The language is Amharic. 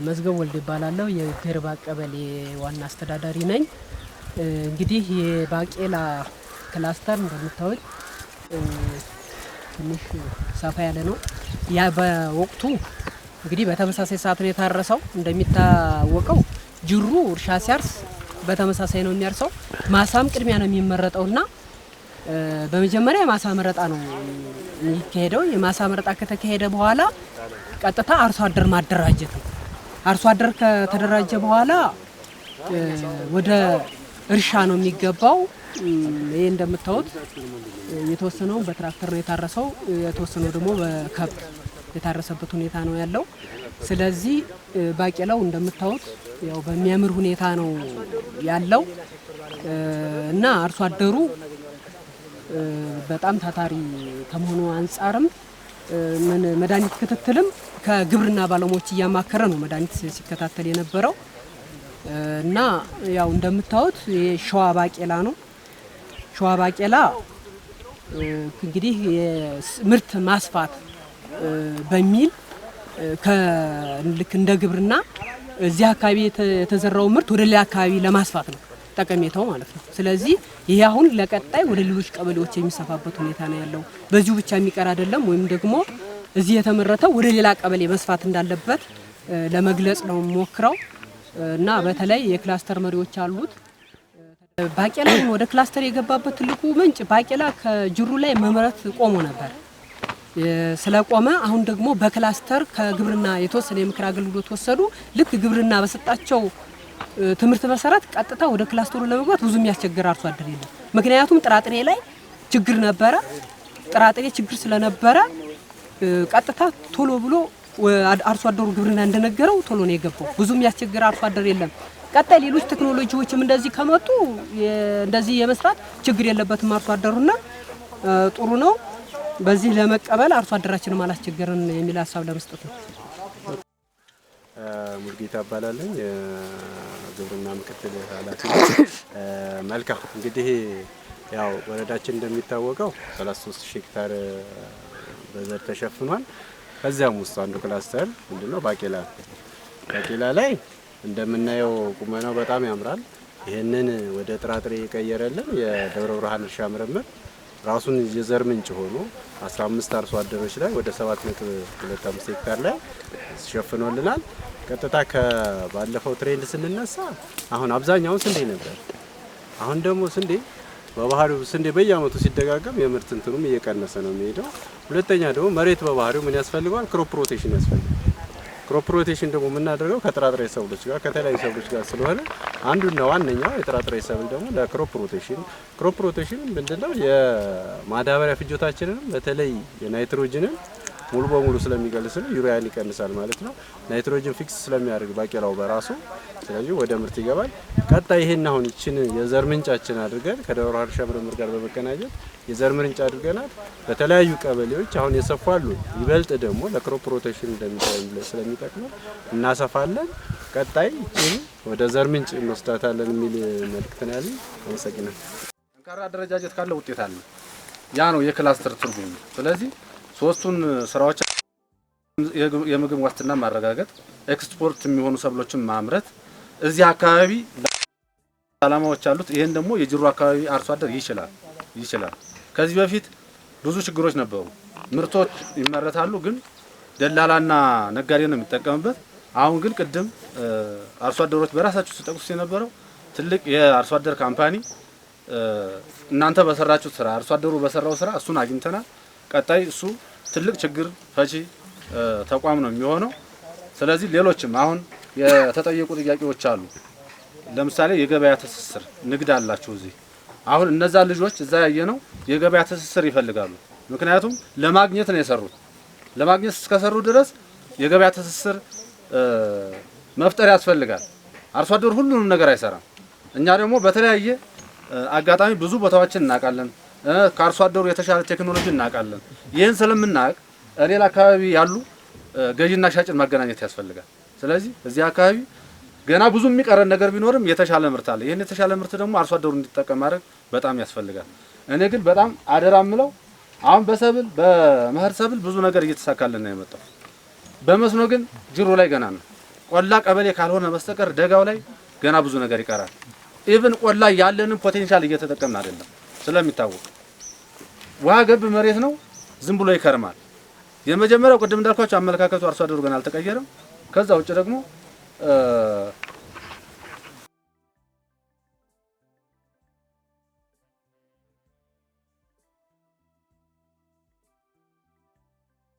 መዝገብ ወልድ ይባላለሁ የገርባ ቀበሌ ዋና አስተዳዳሪ ነኝ። እንግዲህ የባቄላ ክላስተር እንደምታዩት ትንሽ ሰፋ ያለ ነው። ያ በወቅቱ እንግዲህ በተመሳሳይ ሰዓት ነው የታረሰው። እንደሚታወቀው ጅሩ እርሻ ሲያርስ በተመሳሳይ ነው የሚያርሰው። ማሳም ቅድሚያ ነው የሚመረጠውና በመጀመሪያ የማሳ መረጣ ነው የሚካሄደው። የማሳ መረጣ ከተካሄደ በኋላ ቀጥታ አርሶ አደር ማደራጀት ነው። አርሶ አደር ከተደራጀ በኋላ ወደ እርሻ ነው የሚገባው። ይሄ እንደምታዩት የተወሰነው በትራክተር ነው የታረሰው፣ የተወሰነው ደግሞ በከብት የታረሰበት ሁኔታ ነው ያለው። ስለዚህ ባቄላው እንደምታዩት ያው በሚያምር ሁኔታ ነው ያለው እና አርሶ አደሩ በጣም ታታሪ ከመሆኑ አንጻርም መድኃኒት ክትትልም ከግብርና ባለሙያዎች እያማከረ ነው መድኃኒት ሲከታተል የነበረው እና ያው እንደምታዩት የሸዋ ባቄላ ነው። ሸዋ ባቄላ እንግዲህ የምርት ማስፋት በሚል ልክ እንደ ግብርና እዚህ አካባቢ የተዘራው ምርት ወደ ሌላ አካባቢ ለማስፋት ነው ጠቀሜታው ማለት ነው። ስለዚህ ይሄ አሁን ለቀጣይ ወደ ሌሎች ቀበሌዎች የሚሰፋበት ሁኔታ ነው ያለው። በዚሁ ብቻ የሚቀር አይደለም፣ ወይም ደግሞ እዚህ የተመረተው ወደ ሌላ ቀበሌ መስፋት እንዳለበት ለመግለጽ ነው ሞክረው እና በተለይ የክላስተር መሪዎች አሉት። ባቄላ ወደ ክላስተር የገባበት ትልቁ ምንጭ ባቄላ ከጅሩ ላይ መመረት ቆሞ ነበር። ስለቆመ አሁን ደግሞ በክላስተር ከግብርና የተወሰነ የምክር አገልግሎት ወሰዱ። ልክ ግብርና በሰጣቸው ትምህርት መሰረት ቀጥታ ወደ ክላስተሩ ለመግባት ብዙ የሚያስቸግር አርሶ አደር የለም። ምክንያቱም ጥራጥሬ ላይ ችግር ነበረ። ጥራጥሬ ችግር ስለነበረ ቀጥታ ቶሎ ብሎ አርሶ አደሩ ግብርና እንደነገረው ቶሎ ነው የገባው። ብዙ የሚያስቸግር አርሶ አደር የለም። ቀጣይ ሌሎች ቴክኖሎጂዎችም እንደዚህ ከመጡ እንደዚህ የመስራት ችግር የለበትም አርሶ አደሩና ጥሩ ነው። በዚህ ለመቀበል አርሶ አደራችንን አላስቸገረን የሚል ሀሳብ ለመስጠት ነው። ሙልጌታ እባላለሁ የግብርና ምክትል ኃላፊ። መልካም እንግዲህ ያው ወረዳችን እንደሚታወቀው 33 ሺህ ሄክታር በዘር ተሸፍኗል። ከዚያም ውስጥ አንዱ ክላስተር ምንድነው ባቄላ። ባቄላ ላይ እንደምናየው ቁመናው በጣም ያምራል። ይሄንን ወደ ጥራጥሬ የቀየረልን የደብረ ብርሃን እርሻ ምርምር ራሱን የዘር ምንጭ ሆኖ 15 አርሶ አደሮች ላይ ወደ 7.25 ሄክታር ላይ ሸፍኖልናል። ቀጥታ ከባለፈው ትሬንድ ስንነሳ አሁን አብዛኛው ስንዴ ነበር። አሁን ደግሞ ስንዴ በባህሪው ስንዴ በየአመቱ ሲደጋገም የምርት እንትኑም እየቀነሰ ነው የሚሄደው። ሁለተኛ ደግሞ መሬት በባህሪው ምን ያስፈልጋል? ክሮፕ ሮቴሽን ያስፈልጋል። ክሮፕ ሮቴሽን ደግሞ የምናደርገው ከጥራጥሬ ሰብሎች ጋር ከተለያዩ ሰብሎች ጋር ስለሆነ አንዱና ዋነኛው የጥራጥሬ ሰብል ደግሞ ለክሮፕ ሮቴሽን። ክሮፕ ሮቴሽን ምንድነው? የማዳበሪያ ፍጆታችንን በተለይ የናይትሮጅንን ሙሉ በሙሉ ስለሚቀንስልን ዩሪያን ይቀንሳል ማለት ነው። ናይትሮጅን ፊክስ ስለሚያደርግ ባቄላው በራሱ ስለዚህ ወደ ምርት ይገባል። ቀጣይ ይሄን አሁን እቺን የዘር ምንጫችን አድርገን ከደብረ ብርሃን እርሻ ምርምር ጋር በመቀናጀት የዘር ምንጭ አድርገናል። በተለያዩ ቀበሌዎች አሁን የሰፋሉ። ይበልጥ ደግሞ ለክሮፕ ሮቴሽን ስለሚጠቅም እናሰፋለን። ቀጣይ እቺን ወደ ዘር ምንጭ እንወስዳታለን የሚል መልእክት ነው ያለኝ። አመሰግናለሁ። ጠንካራ አደረጃጀት ካለ ውጤት አለ። ያ ነው የክላስተር ትርጉም። ስለዚህ ሶስቱን ስራዎች የምግብ ዋስትና ማረጋገጥ፣ ኤክስፖርት የሚሆኑ ሰብሎችን ማምረት እዚህ አካባቢ ዓላማዎች አሉት። ይሄን ደግሞ የጅሩ አካባቢ አርሶ አደር ይችላል። ከዚህ በፊት ብዙ ችግሮች ነበሩ። ምርቶች ይመረታሉ፣ ግን ደላላና ነጋዴ ነው የሚጠቀምበት። አሁን ግን ቅድም አርሶ አደሮች በራሳቸው ሲጠቅሱት የነበረው ትልቅ የአርሶ አደር ካምፓኒ እናንተ በሰራችሁት ስራ አርሶ አደሩ በሰራው ስራ እሱን አግኝተናል። ቀጣይ እሱ ትልቅ ችግር ፈቺ ተቋም ነው የሚሆነው። ስለዚህ ሌሎችም አሁን የተጠየቁ ጥያቄዎች አሉ። ለምሳሌ የገበያ ትስስር ንግድ አላችሁ እዚህ። አሁን እነዛ ልጆች እዛ ያየነው የገበያ ትስስር ይፈልጋሉ። ምክንያቱም ለማግኘት ነው የሰሩት። ለማግኘት እስከሰሩ ድረስ የገበያ ትስስር መፍጠር ያስፈልጋል። አርሶ አደሩ ሁሉንም ነገር አይሰራም። እኛ ደግሞ በተለያየ አጋጣሚ ብዙ ቦታዎችን እናውቃለን። ከአርሶ አደሩ የተሻለ ቴክኖሎጂ እናውቃለን። ይህን ስለምናውቅ ሌላ አካባቢ ያሉ ገዢና ሻጭን ማገናኘት ያስፈልጋል። ስለዚህ እዚህ አካባቢ ገና ብዙ የሚቀረን ነገር ቢኖርም የተሻለ ምርት አለ። ይህን የተሻለ ምርት ደግሞ አርሶ አደሩ እንዲጠቀም ማድረግ በጣም ያስፈልጋል። እኔ ግን በጣም አደራ ምለው አሁን በሰብል በመኸር ሰብል ብዙ ነገር እየተሳካልን ነው የመጣው። በመስኖ ግን ጅሩ ላይ ገና ነው። ቆላ ቀበሌ ካልሆነ በስተቀር ደጋው ላይ ገና ብዙ ነገር ይቀራል። ኢቭን ቆላ ያለንን ፖቴንሻል እየተጠቀምን አይደለም። ስለሚታወቅ ውሃ ገብ መሬት ነው፣ ዝም ብሎ ይከርማል። የመጀመሪያው ቅድም እንዳልኳቸው አመለካከቱ አርሶ አደሩ ገና አልተቀየረም። ከዛ ውጭ ደግሞ